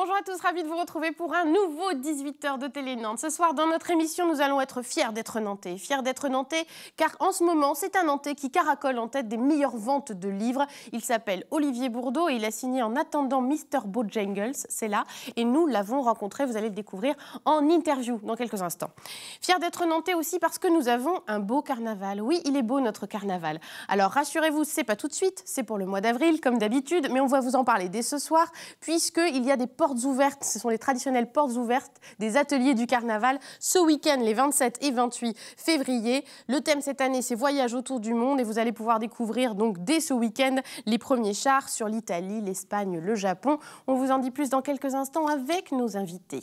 Bonjour à tous, ravi de vous retrouver pour un nouveau 18h de Télé Nantes. Ce soir, dans notre émission, nous allons être fiers d'être Nantais. Fiers d'être Nantais, car en ce moment, c'est un Nantais qui caracole en tête des meilleures ventes de livres. Il s'appelle Olivier Bourdeau et il a signé En attendant Mr. Bojangles, c'est là. Et nous l'avons rencontré, vous allez le découvrir en interview dans quelques instants. Fiers d'être Nantais aussi parce que nous avons un beau carnaval. Oui, il est beau notre carnaval. Alors rassurez-vous, c'est pas tout de suite, c'est pour le mois d'avril comme d'habitude, mais on va vous en parler dès ce soir, puisqu'il y a des portes ouvertes, ce sont les traditionnelles portes ouvertes des ateliers du carnaval ce week-end, les 27 et 28 février. Le thème cette année, c'est Voyage autour du monde et vous allez pouvoir découvrir donc dès ce week-end les premiers chars sur l'Italie, l'Espagne, le Japon. On vous en dit plus dans quelques instants avec nos invités.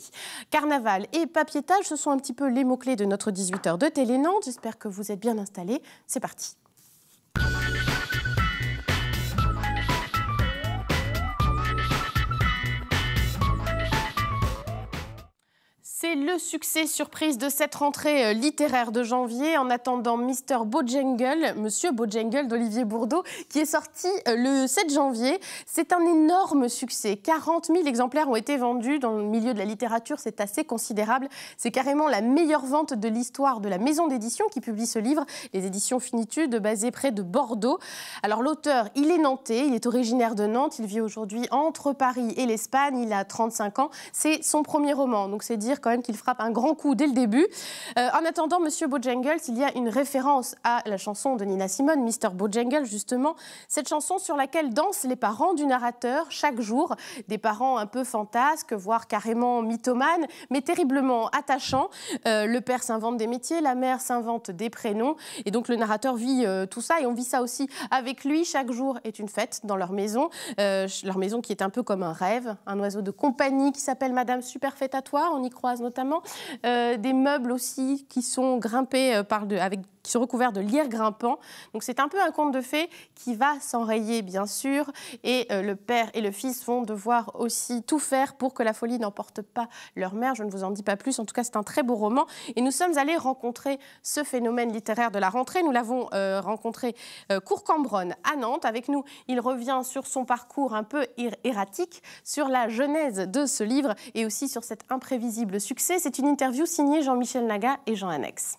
Carnaval et papiétage, ce sont un petit peu les mots-clés de notre 18h de Télé Nantes. J'espère que vous êtes bien installés. C'est parti. C'est le succès surprise de cette rentrée littéraire de janvier, En attendant Mr. Bojangle, Monsieur Bojangle d'Olivier Bourdeau, qui est sorti le 7 janvier. C'est un énorme succès. 40 000 exemplaires ont été vendus dans le milieu de la littérature, c'est assez considérable. C'est carrément la meilleure vente de l'histoire de la maison d'édition qui publie ce livre, les éditions Finitude, basées près de Bordeaux. Alors l'auteur, il est nantais, il est originaire de Nantes, il vit aujourd'hui entre Paris et l'Espagne, il a 35 ans. C'est son premier roman, donc c'est dire quand même qu'il frappe un grand coup dès le début. En attendant Monsieur Bojangles, il y a une référence à la chanson de Nina Simone, Mr. Bojangles, justement. Cette chanson sur laquelle dansent les parents du narrateur chaque jour. Des parents un peu fantasques, voire carrément mythomanes, mais terriblement attachants. Le père s'invente des métiers, la mère s'invente des prénoms. Et donc le narrateur vit tout ça et on vit ça aussi avec lui. Chaque jour est une fête dans leur maison qui est un peu comme un rêve. Un oiseau de compagnie qui s'appelle Madame Superfétatoire, on y croise notamment, des meubles aussi qui sont grimpés qui sont recouverts de lierre grimpant. Donc c'est un peu un conte de fées qui va s'enrayer bien sûr et le père et le fils vont devoir aussi tout faire pour que la folie n'emporte pas leur mère. Je ne vous en dis pas plus, en tout cas c'est un très beau roman et nous sommes allés rencontrer ce phénomène littéraire de la rentrée. Nous l'avons rencontré Cour-Cambronne à Nantes. Avec nous, il revient sur son parcours un peu erratique, sur la genèse de ce livre et aussi sur cet imprévisible succès. C'est une interview signée Jean-Michel Naga et Jean Annex.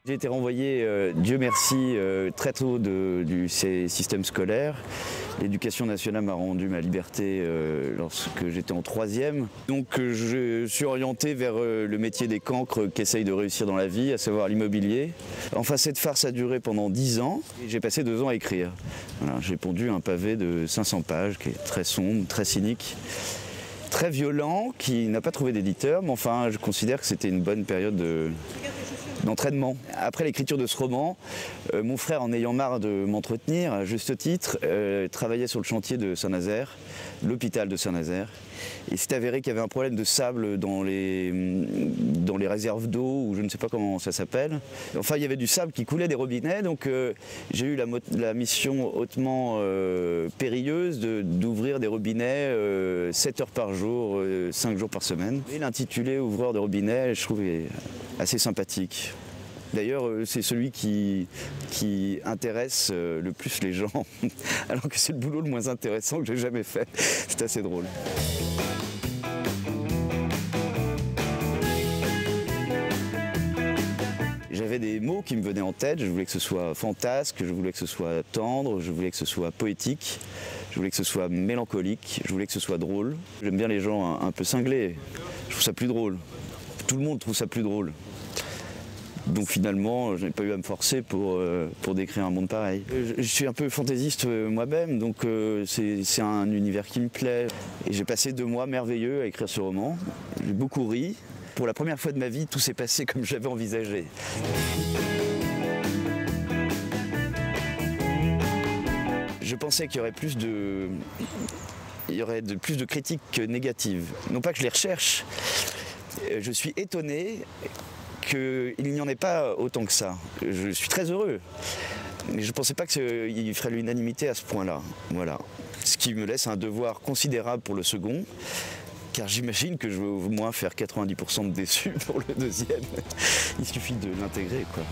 J'ai été renvoyé, Dieu merci, très tôt du système scolaire. L'éducation nationale m'a rendu ma liberté lorsque j'étais en 3e. Donc je suis orienté vers le métier des cancres qui essayent de réussir dans la vie, à savoir l'immobilier. Enfin, cette farce a duré pendant 10 ans et j'ai passé 2 ans à écrire. Voilà, j'ai pondu un pavé de 500 pages qui est très sombre, très cynique, très violent, qui n'a pas trouvé d'éditeur, mais enfin je considère que c'était une bonne période d'entraînement. Après l'écriture de ce roman, mon frère, en ayant marre de m'entretenir, à juste titre, travaillait sur le chantier de Saint-Nazaire, l'hôpital de Saint-Nazaire. Et c'est avéré qu'il y avait un problème de sable dans les réserves d'eau, ou je ne sais pas comment ça s'appelle. Enfin, il y avait du sable qui coulait des robinets, donc j'ai eu la mission hautement périlleuse d'ouvrir des robinets 7 heures par jour, 5 jours par semaine. Et l'intitulé « Ouvreur de robinet », je trouve, est assez sympathique. D'ailleurs, c'est celui qui intéresse le plus les gens, alors que c'est le boulot le moins intéressant que j'ai jamais fait. C'est assez drôle. J'avais des mots qui me venaient en tête, je voulais que ce soit fantasque, je voulais que ce soit tendre, je voulais que ce soit poétique, je voulais que ce soit mélancolique, je voulais que ce soit drôle. J'aime bien les gens un peu cinglés, je trouve ça plus drôle. Tout le monde trouve ça plus drôle. Donc finalement, je n'ai pas eu à me forcer pour décrire un monde pareil. Je suis un peu fantaisiste moi-même, donc c'est un univers qui me plaît. Et j'ai passé 2 mois merveilleux à écrire ce roman. J'ai beaucoup ri. Pour la première fois de ma vie, tout s'est passé comme j'avais envisagé. Je pensais qu'il y aurait plus de critiques négatives. Non pas que je les recherche, je suis étonné qu'il n'y en ait pas autant que ça. Je suis très heureux. Mais je ne pensais pas qu'il ferait l'unanimité à ce point-là. Voilà. Ce qui me laisse un devoir considérable pour le second. car j'imagine que je vais au moins faire 90% de déçus pour le deuxième. Il suffit de l'intégrer, quoi.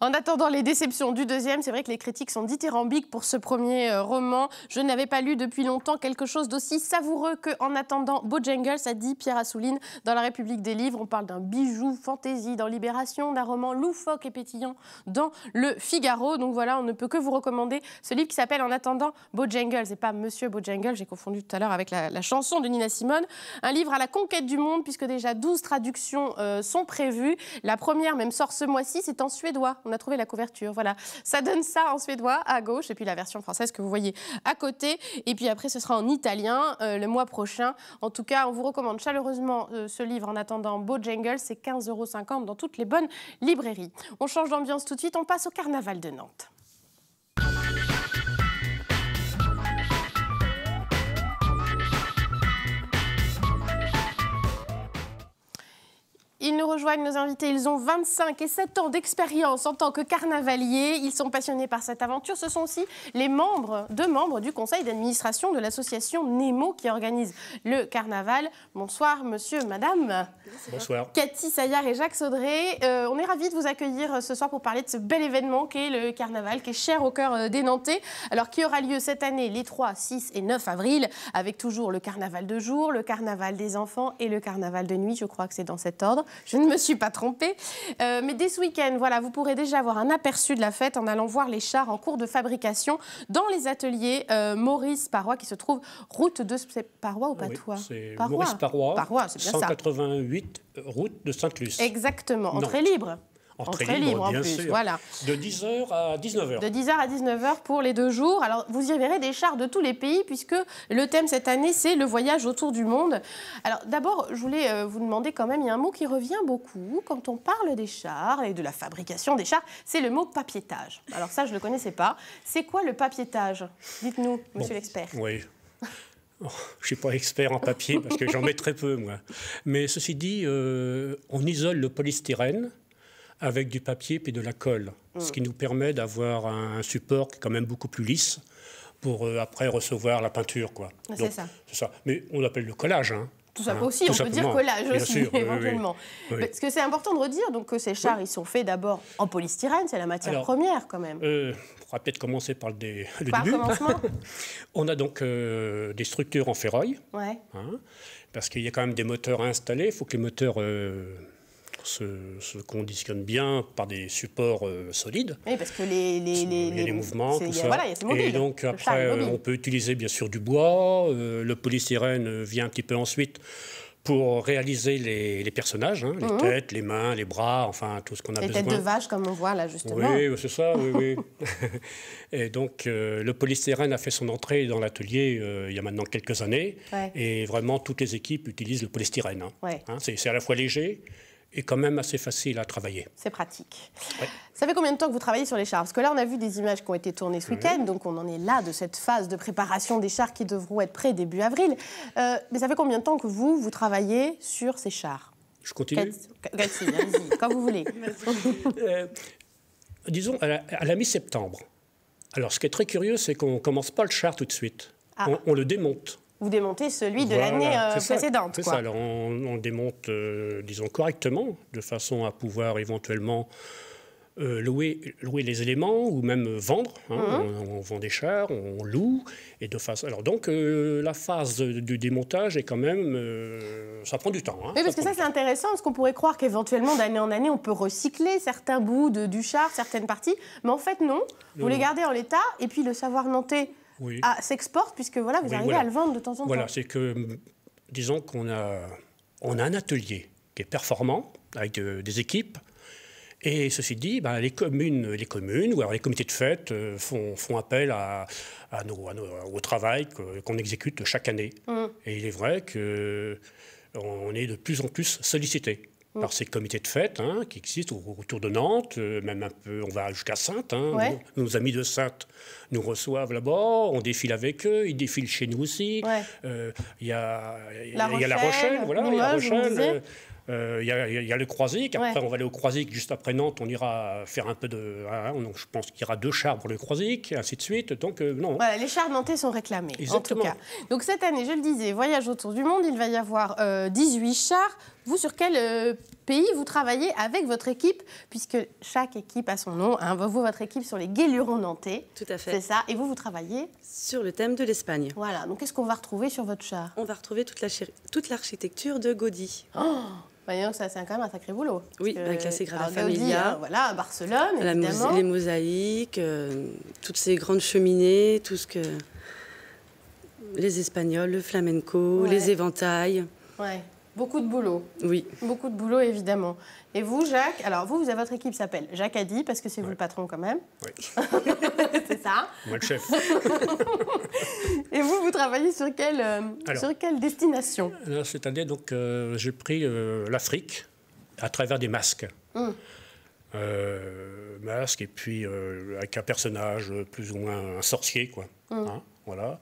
En attendant les déceptions du deuxième, c'est vrai que les critiques sont dithyrambiques pour ce premier roman. Je n'avais pas lu depuis longtemps quelque chose d'aussi savoureux que En attendant Bojangles, a dit Pierre Assouline dans La République des livres. On parle d'un bijou fantaisie dans Libération, d'un roman loufoque et pétillant dans Le Figaro. Donc voilà, on ne peut que vous recommander ce livre qui s'appelle En attendant Bojangles. Et pas Monsieur Bojangles, j'ai confondu tout à l'heure avec la chanson de Nina Simone. Un livre à la conquête du monde, puisque déjà 12 traductions sont prévues. La première même sort ce mois-ci, c'est en suédois. On a trouvé la couverture, voilà. Ça donne ça en suédois à gauche, et puis la version française que vous voyez à côté. Et puis après, ce sera en italien le mois prochain. En tout cas, on vous recommande chaleureusement ce livre En attendant Bojangles. C'est 15,50 € dans toutes les bonnes librairies. On change d'ambiance tout de suite, on passe au Carnaval de Nantes. Ils nous rejoignent, nos invités. Ils ont 25 et 7 ans d'expérience en tant que carnavaliers. Ils sont passionnés par cette aventure. Ce sont aussi deux membres du conseil d'administration de l'association Nemo qui organise le carnaval. Bonsoir, monsieur, madame. Bonsoir. Cathy Saillard et Jacques Saudré. On est ravis de vous accueillir ce soir pour parler de ce bel événement qu'est le carnaval, qui est cher au cœur des Nantais. Alors, qui aura lieu cette année les 3, 6 et 9 avril, avec toujours le carnaval de jour, le carnaval des enfants et le carnaval de nuit. Je crois que c'est dans cet ordre. Je ne me suis pas trompée. Mais dès ce week-end, voilà, vous pourrez déjà avoir un aperçu de la fête en allant voir les chars en cours de fabrication dans les ateliers Maurice Parois, qui se trouve route de Parois ou Patois? C'est Maurice Parois, c'est bien 188 route de Sainte-Luce. Exactement, entrée libre. Entrée libre, en bien plus, sûr. voilà. De 10h à 19h. De 10h à 19h pour les 2 jours. Alors, vous y verrez des chars de tous les pays, puisque le thème cette année, c'est le voyage autour du monde. Alors, d'abord, je voulais vous demander quand même, il y a un mot qui revient beaucoup quand on parle des chars et de la fabrication des chars, c'est le mot papiétage. Alors ça, je ne le connaissais pas. C'est quoi le papiétage? Dites-nous, monsieur l'expert. Oui. Oh, je ne suis pas expert en papier, parce que j'en mets très peu, moi. Mais ceci dit, on isole le polystyrène avec du papier et de la colle, ce qui nous permet d'avoir un support qui est quand même beaucoup plus lisse pour après recevoir la peinture, quoi. C'est ça. C'est ça. Mais on appelle le collage, hein. Tout ça aussi, on peut dire collage aussi, sûr, éventuellement. Oui. Parce que c'est important de redire donc, que ces chars, ils sont faits d'abord en polystyrène, c'est la matière première quand même. On pourra peut-être commencer par le début. Commencement. On a donc des structures en ferraille, hein, parce qu'il y a quand même des moteurs à installer. Il faut que les moteurs se conditionnent bien par des supports solides. Oui, parce que les mouvements, tout ça. Voilà, c'est mobile. Et donc après, on peut utiliser bien sûr du bois. Le polystyrène vient un petit peu ensuite pour réaliser les personnages, hein, les têtes, les mains, les bras, enfin tout ce qu'on a besoin. Les têtes de vache, comme on voit là, justement. Oui, c'est ça, oui. Et donc, le polystyrène a fait son entrée dans l'atelier il y a maintenant quelques années. Ouais. Et vraiment, toutes les équipes utilisent le polystyrène. Hein. Ouais. Hein, c'est à la fois léger et quand même assez facile à travailler. C'est pratique. Ouais. Ça fait combien de temps que vous travaillez sur les chars? Parce que là, on a vu des images qui ont été tournées ce week-end, donc on en est là de cette phase de préparation des chars qui devront être prêts début avril. Mais ça fait combien de temps que vous travaillez sur ces chars? Je continue. Cathy, allez-y, quand vous voulez. Disons, à la mi-septembre. Alors, ce qui est très curieux, c'est qu'on ne commence pas le char tout de suite. On le démonte. Vous démontez celui de l'année précédente. C'est ça, alors on démonte, disons, correctement, de façon à pouvoir éventuellement louer les éléments ou même vendre. Hein, on vend des chars, on loue. Et de face, alors donc, la phase du démontage est quand même... ça prend du temps. Hein, oui, parce que ça, c'est intéressant, parce qu'on pourrait croire qu'éventuellement, d'année en année, on peut recycler certains bouts du char, certaines parties. Mais en fait, non. Vous les gardez en l'état, et puis le savoir nantais s'exporte, puisque voilà, vous arrivez à le vendre de temps en temps. Voilà, c'est que, disons qu'on a un atelier qui est performant, avec des équipes. Et ceci dit, les communes ou alors les comités de fête font appel au travail qu'on exécute chaque année. Et il est vrai qu'on est de plus en plus sollicité par ces comités de fête qui existent autour de Nantes, même un peu, on va jusqu'à Saintes. Nos amis de Saintes nous reçoivent là-bas, on défile avec eux, ils défilent chez nous aussi. Il y a La Rochelle, voilà, Limoges, Il y a le Croisic. Après, on va aller au Croisic. Juste après Nantes, on ira faire un peu de... donc, je pense qu'il y aura 2 chars pour le Croisic, et ainsi de suite. Donc, non. Voilà, les chars nantais sont réclamés, Exactement. en tout cas. Donc, cette année, je le disais, voyage autour du monde, il va y avoir 18 chars. Vous, sur quel pays vous travaillez avec votre équipe? Puisque chaque équipe a son nom. Hein. Vous, votre équipe, sur les Guélurons nantais. Tout à fait. C'est ça. Et vous travaillez sur le thème de l'Espagne. Voilà. Donc, qu'est-ce qu'on va retrouver sur votre char? On va retrouver toute l'architecture de Gaudí. Voyons que ça, c'est quand même un sacré boulot. Oui, avec la Sagrada Gaudí, Familia. Voilà, à Barcelone, évidemment. Les mosaïques, toutes ces grandes cheminées, tout ce que... Les Espagnols, le flamenco, les éventails. Ouais. Beaucoup de boulot. Oui. Beaucoup de boulot, évidemment. Et vous, Jacques, alors vous, votre équipe s'appelle Jacques Addy, parce que c'est vous le patron quand même. Oui. C'est ça. Moi, le chef. Et vous travaillez sur quelle destination? Cette année, donc, j'ai pris l'Afrique à travers des masques. Masques, et puis avec un personnage plus ou moins un sorcier, quoi. Hein, voilà.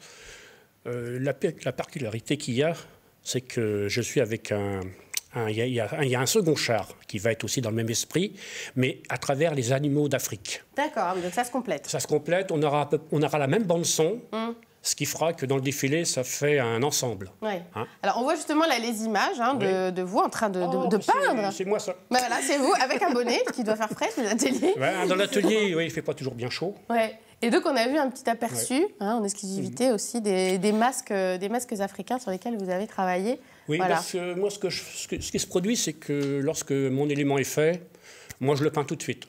La particularité qu'il y a, c'est que je suis avec il y a un second char qui va être aussi dans le même esprit, mais à travers les animaux d'Afrique. D'accord, donc ça se complète. Ça se complète, on aura la même bande-son, ce qui fera que dans le défilé, ça fait un ensemble. Ouais. Hein? Alors, on voit justement là les images de vous en train de peindre. C'est moi, ça. Ben voilà, c'est vous, avec un bonnet qui doit faire frais sur l'atelier. Ouais, dans l'atelier, oui, il ne fait pas toujours bien chaud. Ouais. Et donc, on a vu un petit aperçu, en exclusivité aussi, des masques africains sur lesquels vous avez travaillé. Oui, voilà. parce que moi, ce qui se produit, c'est que lorsque mon élément est fait, moi, je le peins tout de suite.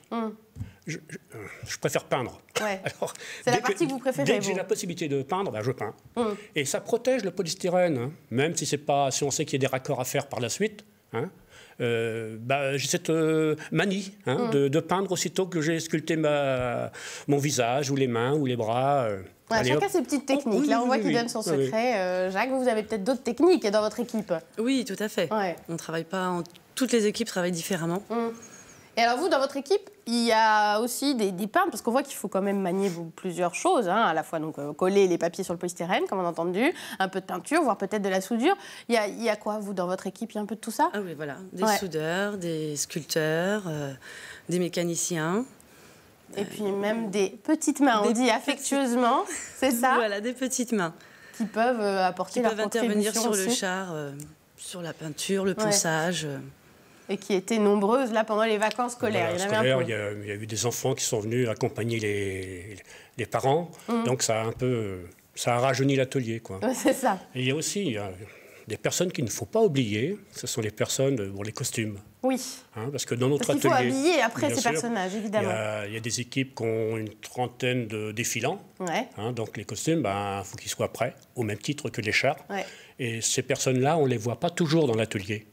Je préfère peindre. Ouais. Alors, c'est la partie que vous préférez, dès que j'ai la possibilité de peindre, je peins. Et ça protège le polystyrène, hein, même si on sait qu'il y a des raccords à faire par la suite. Hein. J'ai cette manie de peindre aussitôt que j'ai sculpté mon visage ou les mains ou les bras. Chacun ses petites techniques. Là, on voit qu'il donne son secret. Jacques, vous avez peut-être d'autres techniques dans votre équipe. Oui, tout à fait. Ouais. On travaille pas toutes les équipes travaillent différemment. Et alors vous, dans votre équipe, il y a aussi des peintres, parce qu'on voit qu'il faut quand même manier plusieurs choses, à la fois donc, coller les papiers sur le polystyrène, comme on a entendu, un peu de peinture, voire peut-être de la soudure. Il y a quoi, vous, dans votre équipe? Il y a un peu de tout ça? Ah oui, voilà. Des soudeurs, des sculpteurs, des mécaniciens. Et puis même des petites mains, on dit affectueusement, c'est ça? Voilà, des petites mains. Qui peuvent apporter leur contribution intervenir sur aussi. Le char, sur la peinture, le ponçage. Et qui étaient nombreuses là pendant les vacances scolaires. Voilà, il y a eu des enfants qui sont venus accompagner les parents, donc ça a rajeuni l'atelier, quoi. C'est ça. Et il y a aussi des personnes qu'il ne faut pas oublier, ce sont les personnes pour les costumes. Oui. Parce que dans notre atelier, il faut habiller après ces personnages, évidemment. Il y a des équipes qui ont une trentaine de défilants. Ouais. Donc les costumes, il faut qu'ils soient prêts, au même titre que les chars. Ouais. Et ces personnes-là, on ne les voit pas toujours dans l'atelier.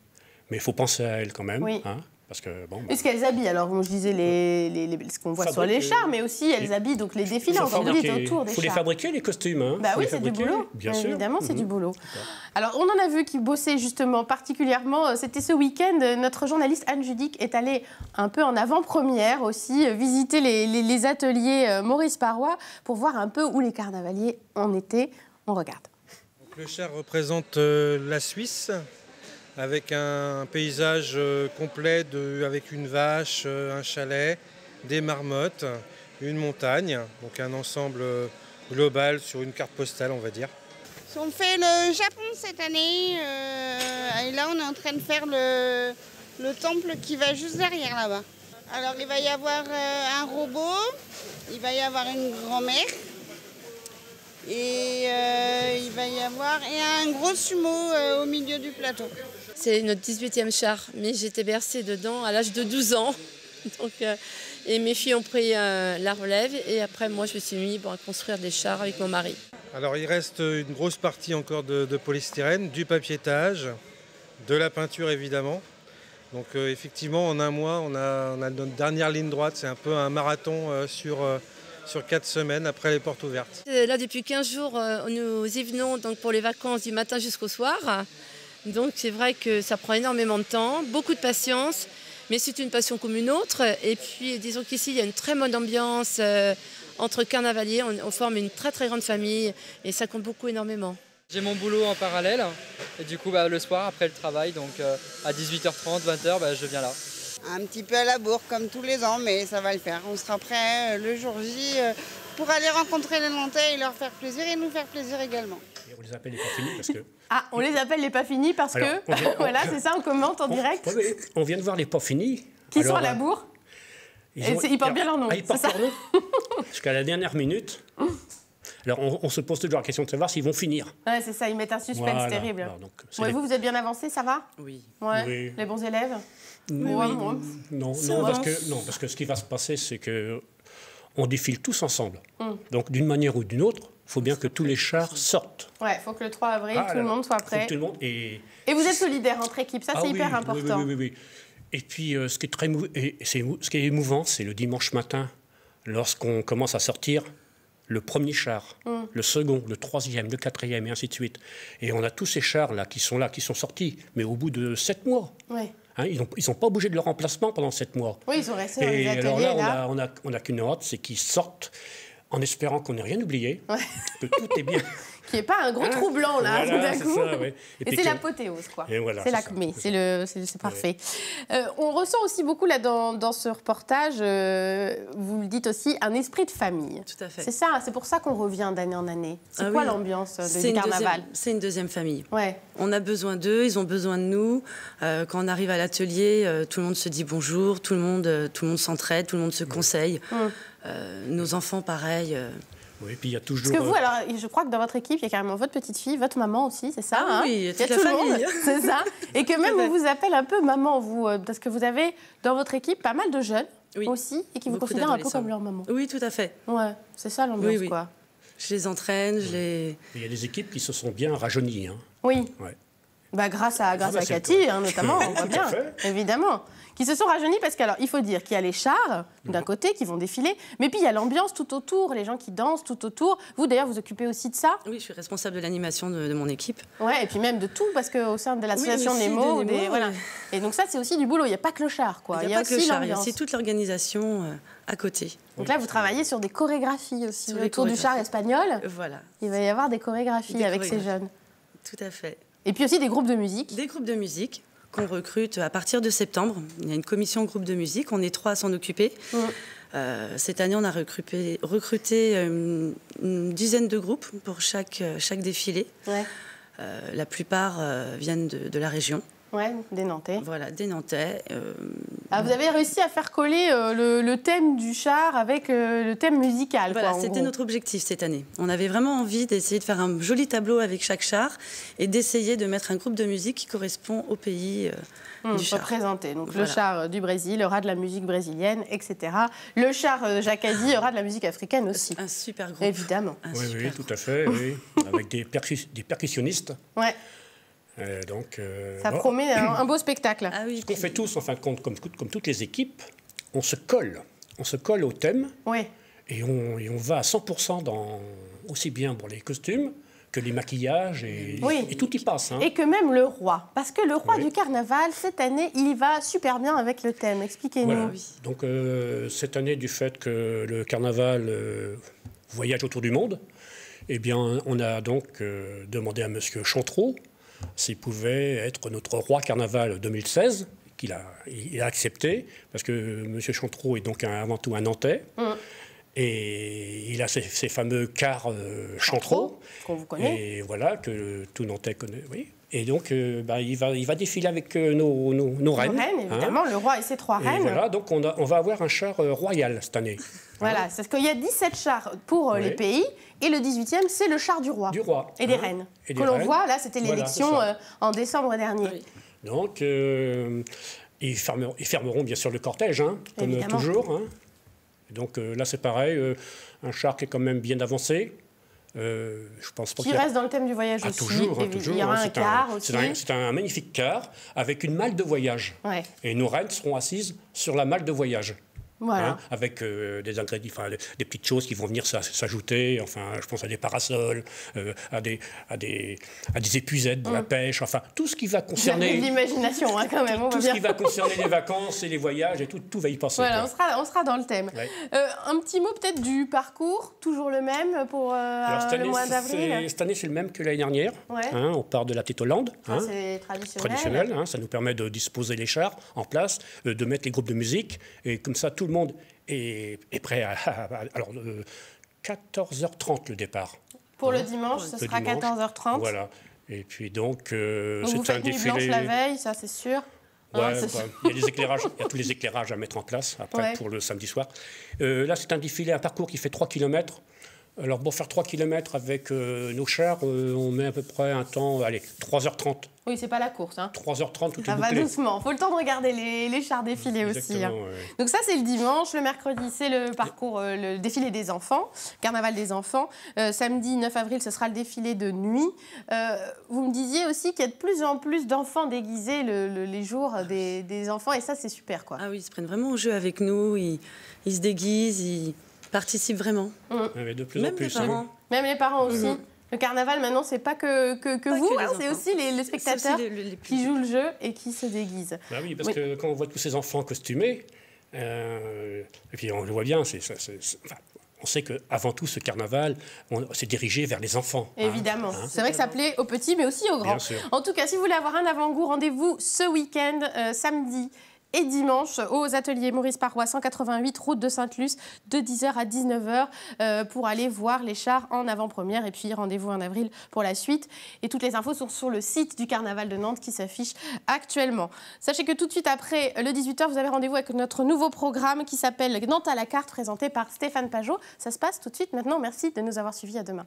Mais il faut penser à elles quand même. Oui. Parce que, Est-ce qu'elles habillent? Alors, je disais ce qu'on voit sur les chars, mais aussi elles habillent donc les défilants, comme vous dites, autour des chars. Il faut les fabriquer, les costumes. Oui, c'est du boulot. Bien sûr. Évidemment, c'est du boulot. Alors, on en a vu qui bossaient justement particulièrement. C'était ce week-end. Notre journaliste Anne Judic est allée un peu en avant-première aussi, visiter les ateliers Maurice Parois pour voir un peu où les carnavaliers en étaient. On regarde. Donc, le char représente la Suisse, avec un paysage complet avec une vache, un chalet, des marmottes, une montagne, donc un ensemble global sur une carte postale, on va dire. On fait le Japon cette année, et là on est en train de faire le temple qui va juste derrière là-bas. Alors il va y avoir un robot, il va y avoir une grand-mère, et il va y avoir un gros sumo au milieu du plateau. C'est notre 18e char, mais j'étais bercée dedans à l'âge de 12 ans. Donc, et mes filles ont pris la relève et après moi je me suis mise à construire des chars avec mon mari. Alors il reste une grosse partie encore de polystyrène, du papiétage, de la peinture évidemment. Donc effectivement en un mois on a notre dernière ligne droite, c'est un peu un marathon sur 4 semaines après les portes ouvertes. Là depuis 15 jours nous y venons donc, pour les vacances du matin jusqu'au soir. Donc c'est vrai que ça prend énormément de temps, beaucoup de patience, mais c'est une passion comme une autre. Et puis disons qu'ici il y a une très bonne ambiance entre carnavaliers, on forme une très très grande famille et ça compte beaucoup énormément. J'ai mon boulot en parallèle et du coup le soir après le travail, donc à 18h30, 20h, je viens là. Un petit peu à la bourre comme tous les ans, mais ça va le faire. On sera prêt le jour J pour aller rencontrer les Nantais et leur faire plaisir et nous faire plaisir également. Et on les appelle les pas finis parce que... Ah, on les appelle les pas finis parce que... voilà, c'est ça, on commente en direct. On vient de voir les pas finis. Qui sont à la bourre. Ils portent bien leur nom. Ils portent leur nom. Jusqu'à la dernière minute. Alors, on se pose toujours la question de savoir s'ils vont finir. Ouais, c'est ça, ils mettent un suspense terrible. Alors, donc, vous êtes bien avancé, ça va? Oui. Ouais. Oui. Les bons élèves? Non, parce que ce qui va se passer, c'est qu'on défile tous ensemble. Donc, d'une manière ou d'une autre, il faut bien que tous les chars sortent. Ouais, il faut que le 3 avril, tout le monde soit prêt. Tout le monde et vous êtes solidaires entre équipes, ça c'est hyper important. Oui. Et puis, ce qui est émouvant, c'est le dimanche matin, lorsqu'on commence à sortir le premier char, le second, le troisième, le quatrième, et ainsi de suite. Et on a tous ces chars-là, qui sont sortis, mais au bout de 7 mois. Oui. Hein, ils n'ont pas bougé de leur emplacement pendant 7 mois. Oui, ils ont resté dans les et ateliers. Alors là, on n'a qu'une hâte, c'est qu'ils sortent, en espérant qu'on n'ait rien oublié, que tout est bien. Qu'il n'y ait pas un gros trou blanc, là, tout d'un coup. Ça, ouais. Et c'est l'apothéose, quoi. Voilà, c'est l'acmé, c'est parfait. On ressent aussi beaucoup, là, dans ce reportage, vous le dites aussi, un esprit de famille. Tout à fait. C'est ça, c'est pour ça qu'on revient d'année en année. C'est quoi l'ambiance du carnaval? C'est une deuxième famille. Ouais. On a besoin d'eux, ils ont besoin de nous. Quand on arrive à l'atelier, tout le monde se dit bonjour, tout le monde s'entraide, tout le monde se conseille. Nos enfants, pareil. Oui, puis il y a toujours... Parce que vous, alors, je crois que dans votre équipe, il y a carrément votre petite fille, votre maman aussi, c'est ça? Ah oui, il y a toute la famille. C'est ça. Et que même on vous appelle un peu maman, vous, parce que vous avez dans votre équipe pas mal de jeunes aussi, et qui vous considèrent un peu comme leur maman. Oui, tout à fait. Ouais, c'est ça l'ambiance, quoi. Je les entraîne, Il y a des équipes qui se sont bien rajeunies. Hein. Oui. Ouais. Bah, grâce à Cathy, notamment, on voit bien, évidemment. Qui se sont rajeunis parce qu'il faut dire qu'il y a les chars, d'un côté, qui vont défiler, mais puis il y a l'ambiance tout autour, les gens qui dansent tout autour. Vous, d'ailleurs, vous occupez aussi de ça? Oui, je suis responsable de l'animation de mon équipe. Ouais, et puis même de tout, parce qu'au sein de l'association Nemo, voilà. Et donc ça, c'est aussi du boulot, il n'y a pas que le char, quoi. Il y a pas que le char, il y a aussi toute l'organisation à côté. Donc là, vous travaillez sur des chorégraphies aussi, autour du char espagnol. Voilà. Il va y avoir des chorégraphies avec ces jeunes. Tout à fait. Et puis aussi des groupes de musique. Des groupes de musique qu'on recrute à partir de septembre. Il y a une commission groupe de musique, on est 3 à s'en occuper. Cette année, on a recruté une dizaine de groupes pour chaque défilé. Ouais. La plupart viennent de la région. Ouais, des Nantais. Voilà, des Nantais. Vous avez réussi à faire coller le thème du char avec le thème musical. Voilà, c'était notre objectif cette année. On avait vraiment envie d'essayer de faire un joli tableau avec chaque char et d'essayer de mettre un groupe de musique qui correspond au pays du char. Représenté. Donc le char du Brésil aura de la musique brésilienne, etc. Le char Jacadi aura de la musique africaine aussi. Un super groupe. Évidemment. Oui, tout à fait. Oui. Avec des percussionnistes. Ouais. Donc, ça promet un beau spectacle. Ah oui, ce qu'on fait tous, en fin de compte, comme toutes les équipes, on se colle au thème. Oui. Et on va à 100% dans aussi bien pour les costumes que les maquillages et tout y passe. Hein. Et que même le roi, parce que le roi du carnaval, cette année, il va super bien avec le thème. Expliquez-nous. Voilà. Donc cette année, du fait que le carnaval voyage autour du monde, eh bien, on a donc demandé à Monsieur Chantreau s'il pouvait être notre roi carnaval 2016, il a accepté, parce que M. Chantreau est donc avant tout un Nantais, et il a ces fameux cars Chantreau, qu'on vous connaît. Et voilà, que tout Nantais connaît, oui. Et donc, il va défiler avec nos reines. Nos reines, évidemment, le roi et ses 3 reines. Et voilà, donc on va avoir un char royal cette année. Voilà, c'est parce qu'il y a 17 chars pour les pays, et le 18e, c'est le char du roi. Du roi. Et des reines. Et que l'on voit, là, c'était l'élection en décembre dernier. Oui. Donc, ils fermeront bien sûr le cortège, comme évidemment. toujours. Hein. Donc là, c'est pareil, un char qui est quand même bien avancé. Je pense pas qui reste dans le thème du voyage aussi. Toujours. Il y aura un car aussi. C'est un magnifique car avec une malle de voyage. Ouais. Et nos reines seront assises sur la malle de voyage. Voilà. Avec des ingrédients, des petites choses qui vont venir s'ajouter. Enfin, je pense à des parasols, à des épuisettes pour la pêche. Enfin, tout ce qui va concerner l'imagination, hein, quand même. Tout ce qui va concerner les vacances et les voyages et tout va y passer. Voilà, on sera dans le thème. Ouais. Un petit mot peut-être du parcours, toujours le même pour le mois d'avril. Cette année, c'est le même que l'année dernière. Ouais. On part de la Petite Hollande. C'est traditionnel. Ça nous permet de disposer les chars en place, de mettre les groupes de musique. Et comme ça, tout le monde est prêt alors, 14h30 le départ. Pour le dimanche, ce sera 14h30. Voilà. Et puis donc, c'est un défilé. Nuit blanche la veille, ça c'est sûr. Il y a des éclairages, il y a tous les éclairages à mettre en place après pour le samedi soir. Là, c'est un défilé, un parcours qui fait 3 km. Alors, pour faire 3 km avec nos chars, on met à peu près un temps, 3h30. Oui, c'est pas la course. 3h30, tout est bouclé. Ça va doucement. Il faut le temps de regarder les chars défiler aussi. Ouais. Donc ça, c'est le dimanche. Le mercredi, c'est le parcours, le défilé des enfants, carnaval des enfants. Samedi 9 avril, ce sera le défilé de nuit. Vous me disiez aussi qu'il y a de plus en plus d'enfants déguisés les jours des enfants. Et ça, c'est super, quoi. Ah oui, ils se prennent vraiment au jeu avec nous. Ils se déguisent, ils participent vraiment. De plus en plus. Les parents. Même les parents aussi. Le carnaval, maintenant, c'est pas que vous, c'est aussi les spectateurs qui jouent le jeu et qui se déguisent. Bah oui, parce que quand on voit tous ces enfants costumés, et puis on le voit bien, on sait qu'avant tout, ce carnaval, s'est dirigé vers les enfants. Évidemment. C'est vrai que ça plaît aux petits, mais aussi aux grands. En tout cas, si vous voulez avoir un avant-goût, rendez-vous ce week-end, samedi et dimanche aux ateliers Maurice Parois 188 route de Sainte-Luce de 10h à 19h pour aller voir les chars en avant-première et puis rendez-vous en avril pour la suite et toutes les infos sont sur le site du Carnaval de Nantes qui s'affiche actuellement. Sachez que tout de suite après le 18h vous avez rendez-vous avec notre nouveau programme qui s'appelle Nantes à la carte présenté par Stéphane Pajot. Ça se passe tout de suite maintenant. Merci de nous avoir suivis. À demain.